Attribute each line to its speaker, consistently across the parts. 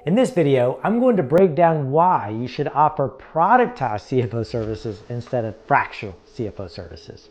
Speaker 1: In this video, I'm going to break down why you should offer productized CFO services instead of fractional CFO services.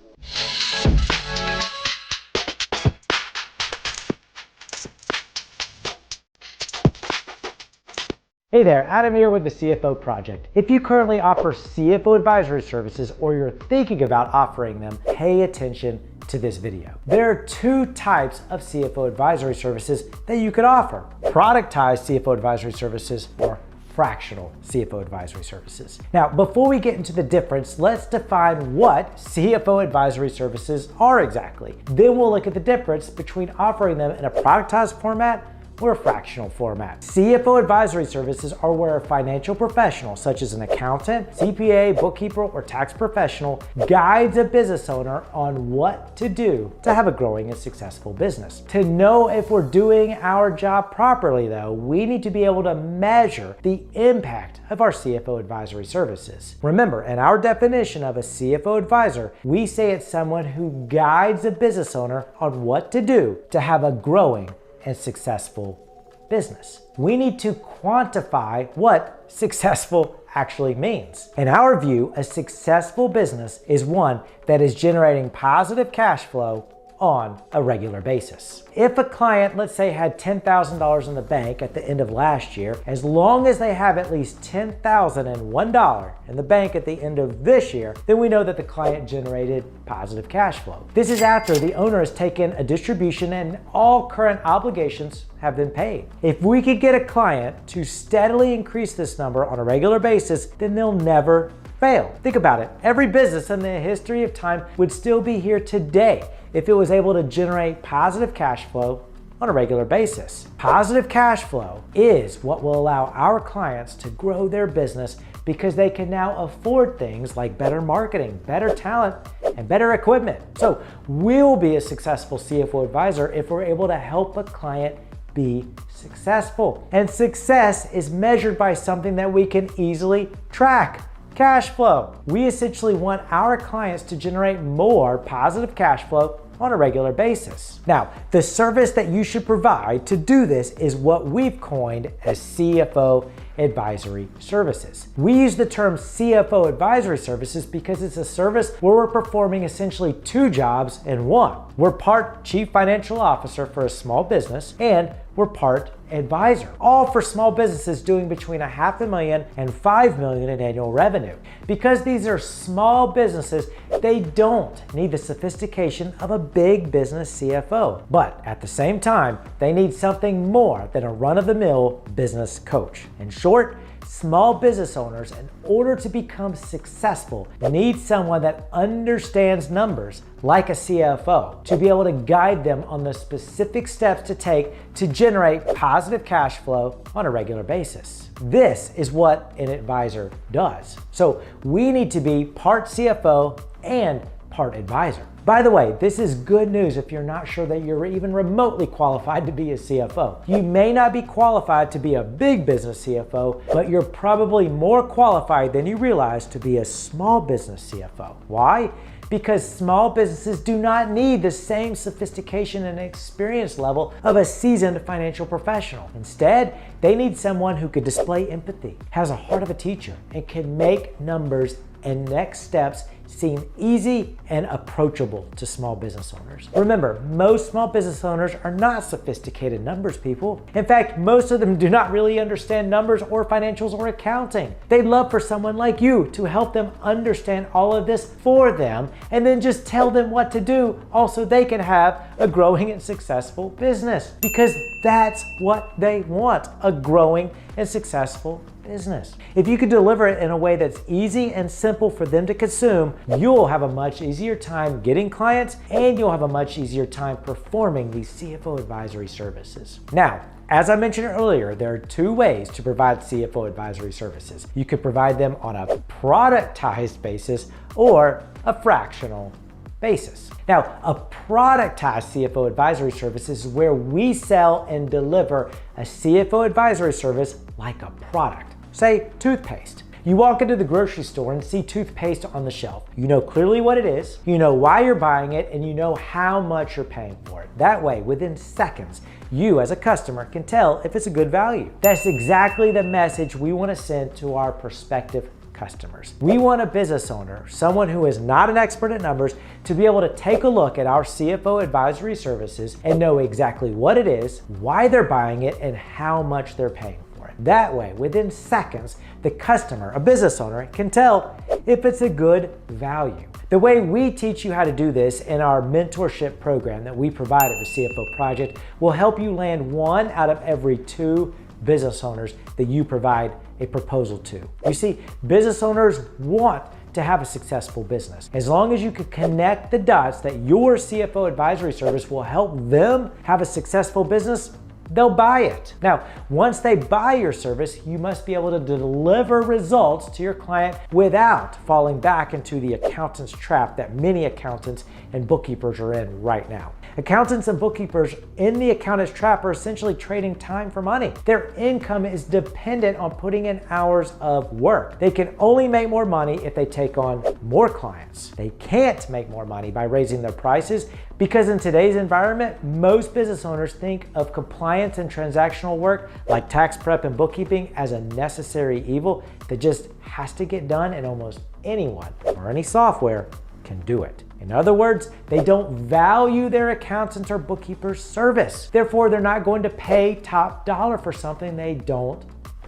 Speaker 1: Hey there, Adam here with the CFO Project. If you currently offer CFO advisory services or you're thinking about offering them, pay attention to this video. There are two types of CFO advisory services that you could offer: productized CFO advisory services or fractional CFO advisory services. Now, before we get into the difference, let's define what CFO advisory services are exactly. Then we'll look at the difference between offering them in a productized format or a fractional format. CFO advisory services are where a financial professional, such as an accountant, CPA, bookkeeper, or tax professional, guides a business owner on what to do to have a growing and successful business. To know if we're doing our job properly, though, we need to be able to measure the impact of our CFO advisory services. Remember, in our definition of a CFO advisor, we say it's someone who guides a business owner on what to do to have a growing and successful business. We need to quantify what successful actually means. In our view, a successful business is one that is generating positive cash flow on a regular basis. If a client, let's say, had $10,000 in the bank at the end of last year, as long as they have at least $10,001 in the bank at the end of this year, then we know that the client generated positive cash flow. This is after the owner has taken a distribution and all current obligations have been paid. If we could get a client to steadily increase this number on a regular basis, then they'll never fail. Think about it. Every business in the history of time would still be here today if it was able to generate positive cash flow on a regular basis. Positive cash flow is what will allow our clients to grow their business because they can now afford things like better marketing, better talent, and better equipment. So we'll be a successful CFO advisor if we're able to help a client be successful. And success is measured by something that we can easily track: cash flow. We essentially want our clients to generate more positive cash flow on a regular basis. Now, the service that you should provide to do this is what we've coined as CFO advisory services. We use the term CFO advisory services because it's a service where we're performing essentially two jobs in one. We're part chief financial officer for a small business, and we're part advisor, all for small businesses doing between $500,000 and $5 million in annual revenue. Because these are small businesses, they don't need the sophistication of a big business CFO. But at the same time, they need something more than a run-of-the-mill business coach. In short, small business owners, in order to become successful, need someone that understands numbers like a CFO to be able to guide them on the specific steps to take to generate positive cash flow on a regular basis. This is what an advisor does. So we need to be part CFO and part advisor. By the way, this is good news if you're not sure that you're even remotely qualified to be a CFO. You may not be qualified to be a big business CFO, but you're probably more qualified than you realize to be a small business CFO. Why? Because small businesses do not need the same sophistication and experience level of a seasoned financial professional. Instead, they need someone who could display empathy, has a heart of a teacher, and can make numbers and next steps seem easy and approachable to small business owners. Remember, most small business owners are not sophisticated numbers people. In fact, most of them do not really understand numbers or financials or accounting. They'd love for someone like you to help them understand all of this for them and then just tell them what to do, also they can have a growing and successful business, because that's what they want: a growing and successful business. If you could deliver it in a way that's easy and simple for them to consume, you'll have a much easier time getting clients, and you'll have a much easier time performing these CFO advisory services. Now, as I mentioned earlier, there are two ways to provide CFO advisory services. You could provide them on a productized basis or a fractional basis. Now, a productized CFO advisory service is where we sell and deliver a CFO advisory service like a product. Say, toothpaste. You walk into the grocery store and see toothpaste on the shelf. You know clearly what it is, you know why you're buying it, and you know how much you're paying for it. That way, within seconds, you as a customer can tell if it's a good value. That's exactly the message we want to send to our prospective customers. We want a business owner, someone who is not an expert at numbers, to be able to take a look at our CFO advisory services and know exactly what it is, why they're buying it, and how much they're paying for it. That way, within seconds, the customer, a business owner, can tell if it's a good value. The way we teach you how to do this in our mentorship program that we provide at the CFO Project will help you land 1 out of every 2 business owners that you provide a proposal to. You see, business owners want to have a successful business. As long as you can connect the dots that your CFO advisory service will help them have a successful business, they'll buy it. Now, once they buy your service, you must be able to deliver results to your client without falling back into the accountant's trap that many accountants and bookkeepers are in right now. Accountants and bookkeepers in the accountant's trap are essentially trading time for money. Their income is dependent on putting in hours of work. They can only make more money if they take on more clients. They can't make more money by raising their prices because in today's environment, most business owners think of compliance and transactional work like tax prep and bookkeeping as a necessary evil that just has to get done, and almost anyone or any software can do it. In other words, they don't value their accountant's or bookkeeper's service. Therefore, they're not going to pay top dollar for something they don't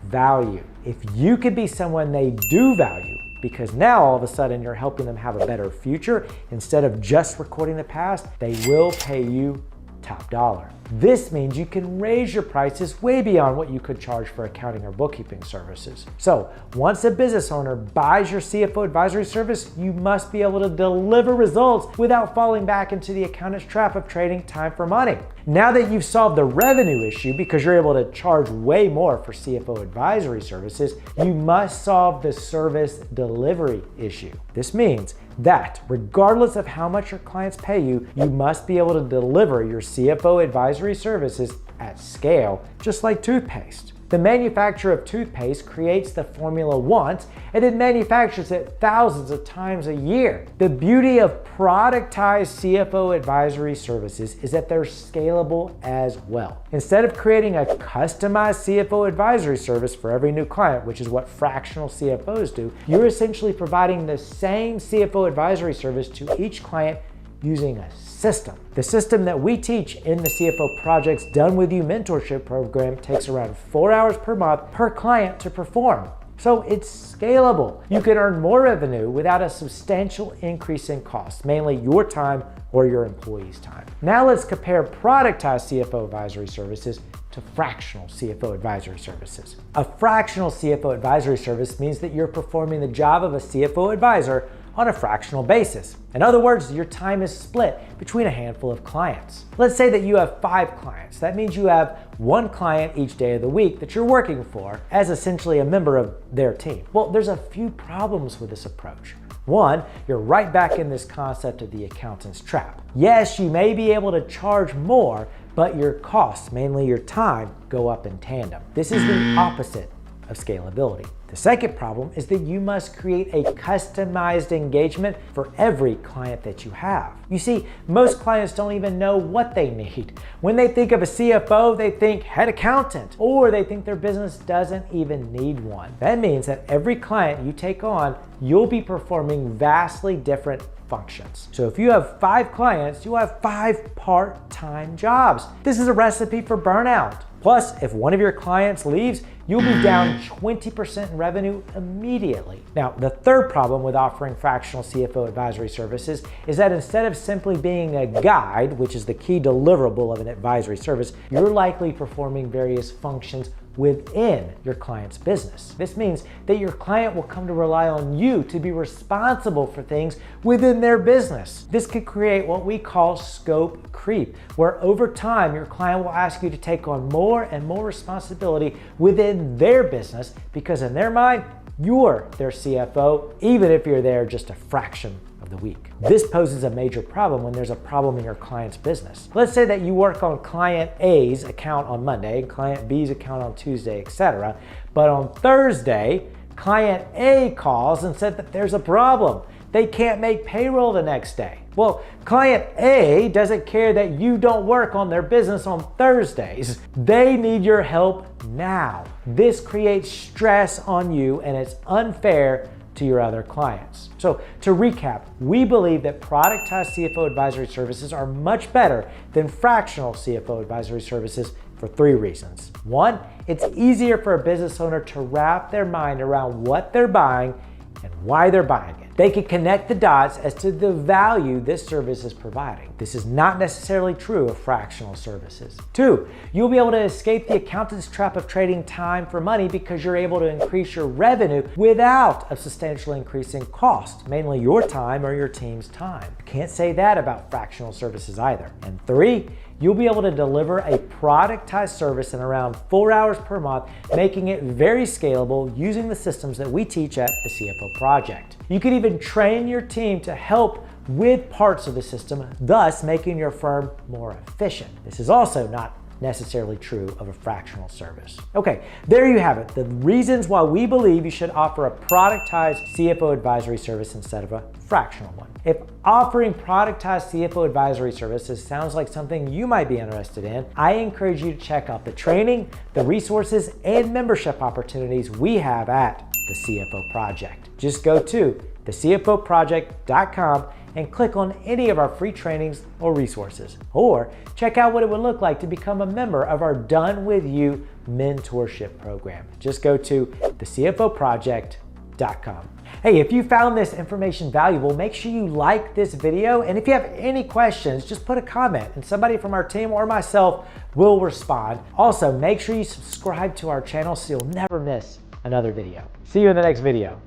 Speaker 1: value. If you could be someone they do value, because now all of a sudden you're helping them have a better future instead of just recording the past, they will pay you top dollar. This means you can raise your prices way beyond what you could charge for accounting or bookkeeping services. So once a business owner buys your CFO advisory service, you must be able to deliver results without falling back into the accountant's trap of trading time for money. Now that you've solved the revenue issue because you're able to charge way more for CFO advisory services, you must solve the service delivery issue. This means that regardless of how much your clients pay you, you must be able to deliver your CFO advisory services at scale, just like toothpaste. The manufacturer of toothpaste creates the formula once and then manufactures it thousands of times a year. The beauty of productized CFO advisory services is that they're scalable as well. Instead of creating a customized CFO advisory service for every new client, which is what fractional CFOs do, you're essentially providing the same CFO advisory service to each client using a system. The system that we teach in the CFO Project's Done With You mentorship program takes around 4 hours per month per client to perform. So it's scalable. You can earn more revenue without a substantial increase in costs, mainly your time or your employees' time. Now let's compare productized CFO advisory services to fractional CFO advisory services. A fractional CFO advisory service means that you're performing the job of a CFO advisor on a fractional basis. In other words, your time is split between a handful of clients. Let's say that you have 5 clients. That means you have 1 client each day of the week that you're working for as essentially a member of their team. Well, there's a few problems with this approach. 1, you're right back in this concept of the accountant's trap. Yes, you may be able to charge more, but your costs, mainly your time, go up in tandem. This is the opposite of scalability. The second problem is that you must create a customized engagement for every client that you have. You see, most clients don't even know what they need. When they think of a CFO, they think head accountant, or they think their business doesn't even need one. That means that every client you take on, you'll be performing vastly different functions. So if you have 5 clients, you'll have 5 part-time jobs. This is a recipe for burnout. Plus, if one of your clients leaves, you'll be down 20% in revenue immediately. Now, the third problem with offering fractional CFO advisory services is that instead of simply being a guide, which is the key deliverable of an advisory service, you're likely performing various functions within your client's business. This means that your client will come to rely on you to be responsible for things within their business. This could create what we call scope creep, where over time your client will ask you to take on more and more responsibility within their business because in their mind, you're their CFO, even if you're there just a fraction of the week. This poses a major problem when there's a problem in your client's business. Let's say that you work on client A's account on Monday, client B's account on Tuesday, etc. But on Thursday, Client A calls and said that there's a problem. They can't make payroll the next day. Well, client A doesn't care that you don't work on their business on Thursdays. They need your help now. This creates stress on you and it's unfair to your other clients. So to recap, we believe that productized CFO advisory services are much better than fractional CFO advisory services for 3 reasons. 1, it's easier for a business owner to wrap their mind around what they're buying and why they're buying it. They can connect the dots as to the value this service is providing. This is not necessarily true of fractional services. 2, you'll be able to escape the accountant's trap of trading time for money because you're able to increase your revenue without a substantial increase in cost, mainly your time or your team's time. You can't say that about fractional services either. And 3, you'll be able to deliver a productized service in around 4 hours per month, making it very scalable using the systems that we teach at the CFO Project. You can even train your team to help with parts of the system, thus making your firm more efficient. This is also not necessarily true of a fractional service. Okay, there you have it. The reasons why we believe you should offer a productized CFO advisory service instead of a fractional one. If offering productized CFO advisory services sounds like something you might be interested in, I encourage you to check out the training, the resources, and membership opportunities we have at the CFO Project. Just go to thecfoproject.com and click on any of our free trainings or resources, or check out what it would look like to become a member of our Done With You mentorship program. Just go to thecfoproject.com. Hey, if you found this information valuable, make sure you like this video, and if you have any questions, just put a comment and somebody from our team or myself will respond. Also, make sure you subscribe to our channel so you'll never miss another video. See you in the next video.